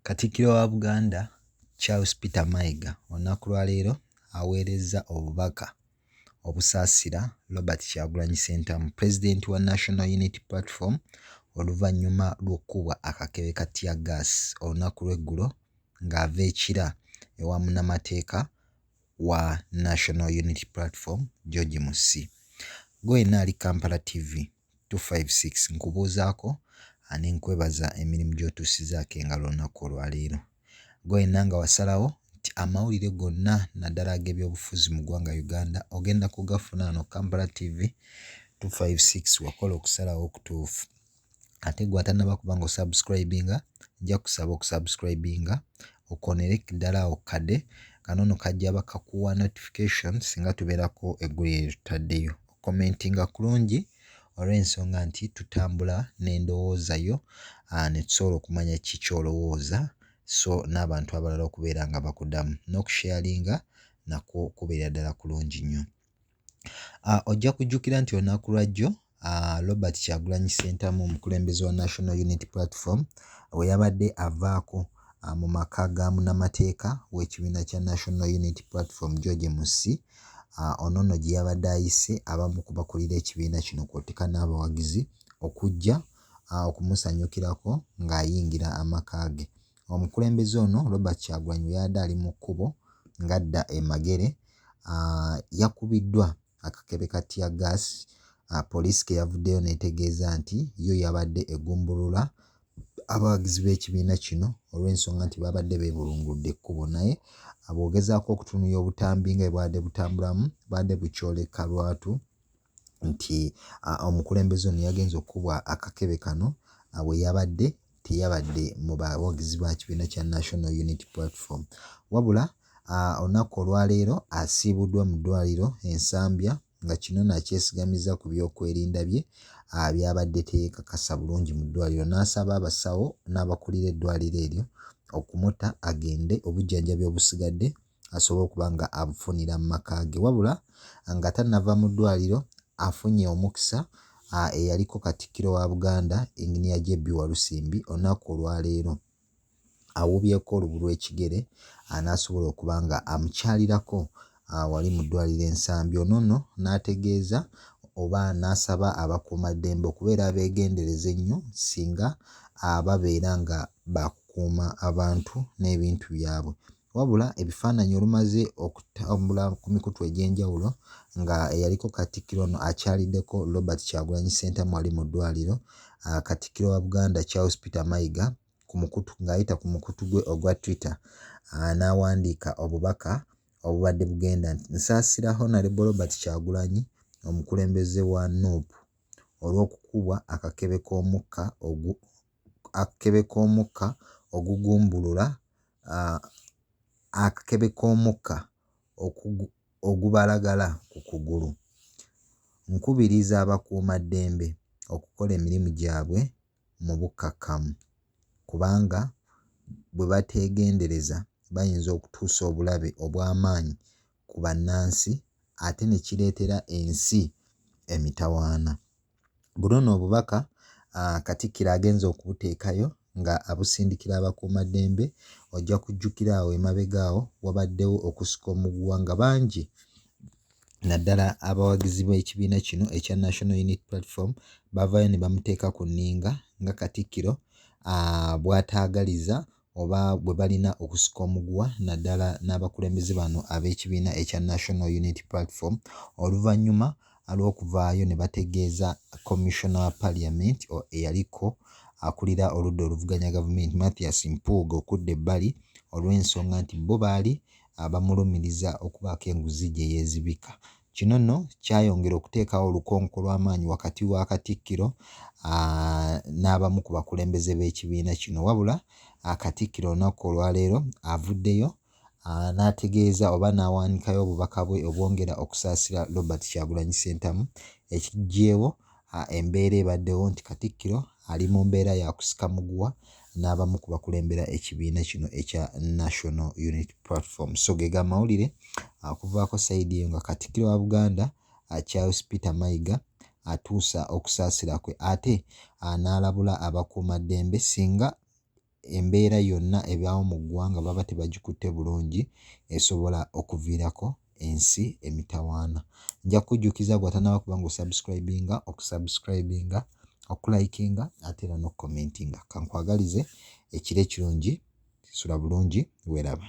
Katikkiro wa Buganda Charles Peter Mayiga olunaku lwa leero aweerezza obubaka obusaasira Robert Kyagulanyi Ssentamu President wa National Unity Platform oluvannyuma lw'okkubwa akakebe ka tear gas olunaku lw'eggulo ng'ava ekira ewa munnamateeka wa National Unity Platform George Musi. Gwe yenna ali Kampala TV 256 nkubuuzaako ani nkwebaza emirimu gy'otuusizaako engalo olunaku olwaleero. Gwe yenna nga wasalawo nti amawulire gonna naddala ag'ebyobufuzi mu ggwanga Uganda ogenda kugafuna ano Kampala TV 256 wakola okusalawo okutuufu. Ate gwe atannaba kuba ng'osubscribinga nja kusaba okusubscribinga okonere ddala okadde kanono kajja bakakuwa notification singa tubeerako eggulu lye tutaddeyo. Commentinga kulungi olw'ensonga nti tutambula n'endowooza yo ne tusobola okumanya ki ky'olowooza so n'abantu abalala okubeera nga bakuddamu n'okusharinga nakwo kubeera ddala kulungi nnyo. Ojja kujjukira nti olunaku lwajjo Robert Kyagulanyi Ssentamu omukulembeze wa National Unity Platform we yabadde avaako mu maka ga munnamateeka w'ekibiina kya National Unity Platform George Musi ono nno gye yabadde ayise abamu ku bakulira ekibiina kino kw'oteeka n'abawagizi okujja okumusanyukirako ng'ayingira amaka ge. Omukulembeze ono Robert Kyagulanyi yabadde ali mu kkubo ng'adda e Magere yakubiddwa akakebe ka tear gas. Poliisi ke yavuddeyo n'etegeeza nti yo yabadde egumbulula abawagizi b'ekibiina kino olw'ensonga nti babadde beebulunguludde ekkubo naye bw'ogezaako okutunuya obutambi nga bwabadde butambulamu bwabadde bukyoleka lwatu nti omukulembeze ono yagenze okkubwa akakebe kano we yabadde teyabadde mu bawagizi ba kibiina kya National Unity Platform. Wabula olunaku olwaleero asiibuddwa mu ddwaliro Ensambya nga kino nakyesigamiza ku byokwerinda bye byabadde teyeekakasa bulungi mu ddwaliro n'asaba abasawo n'abakulira eddwaliro eryo okumuta agende obujjanjabi obusigadde asobole okuba nga abufunira mu maka ge. Wabula nga tannava mu ddwaliro afunye omukisa eyaliko Katikkiro wa Buganda Engineer J.B. Walusimbi olunaku olwaleero awubyeko olubu lw'ekigere n'asobola okuba nga amukyalirako wali mu ddwaliro Ensambya. Ono nno n'ategeeza oba n'asaba abakuumaddembe okubeera abeegendereza ennyo singa babeera nga bakukuuma abantu n'ebintu byabwe. Wabula ebifaananyi olumaze okutambula ku mikutu egy'enjawulo nga eyaliko Katikkiro ono akyaliddeko Robert Kyagulanyi Ssentamu ali mu ddwaliro, Katikkiro wa Buganda Charles Peter Mayiga ng'ayita ku mukutu gwe ogwa Twitter n'awandiika obubaka obubadde bugenda nti nsaasira Honorable Robert Kyagulanyi omukulembeze wa NUP olw'okukubwa akakebe k'omukka ogugumbulula akakebe k'omukka ogubalagala ku kugulu. Nkubiriza abakuumaddembe okukola emirimu gyabwe mu bukkakkamu kubanga bwe bateegendereza bayinza okutuusa obulabe obw'amaanyi ku bannansi ate ne kireetera ensi emitawaana. Buno nno obubaka Katikkiro agenze okubuteekayo nga abusindikira abakuumaddembe. Ojja kujjukira awo emabega awo wabaddewo okusika omuguwa nga bangi naddala abawagizi b'ekibiina kino ekya National Unity Platform bavaayo ne bamuteeka ku nninga nga Katikkiro bw'ataagaliza oba bwe balina okusika omuguwa naddala n'abakulembeze bano ab'ekibiina ekya National Unity Platform oluvannyuma lw'okuvaayo ne bategeeza Commissioner wa Parliament eyaliko akulira oludda oluvuganya gavumenti Mathias Mpuuga okudda ebbali olw'ensonga nti bo baali bamulumiriza okubaako enguzi gye yeezibika. Kino nno kyayongera okuteekawo olukonko lw'amaanyi wakati wa Katikkiro n'abamu ku bakulembeze b'ekibiina kino. Wabula Katikkiro olunaku olwaleero avuddeyo n'ategeeza oba n'awandiikayo obubaka bwe obwongera okusaasira Robert Kyagulanyi Ssentamu ekiggyeewo embeera ebaddewo nti Katikkiro ali mu mbeera ya kusika muguwa n'abamu ku bakulembera ekibiina kino ekya National Unity Platform. So ge gamawulire okuvaako sayidi eyo nga Katikkiro wa Buganda Charles Peter Mayiga atuusa okusaasira kwe ate n'alabula abakuumaddembe singa embeera yonna ebyawo mu ggwanga baba tebagikutte bulungi esobola okuviirako ensi emitawaana. Nja kujjukiza bw'atanaba kuba okusubscribinga, okulikinga ate era n'okukomentinga. Kankwagalize ekiro ekirungi, sula bulungi, weeraba.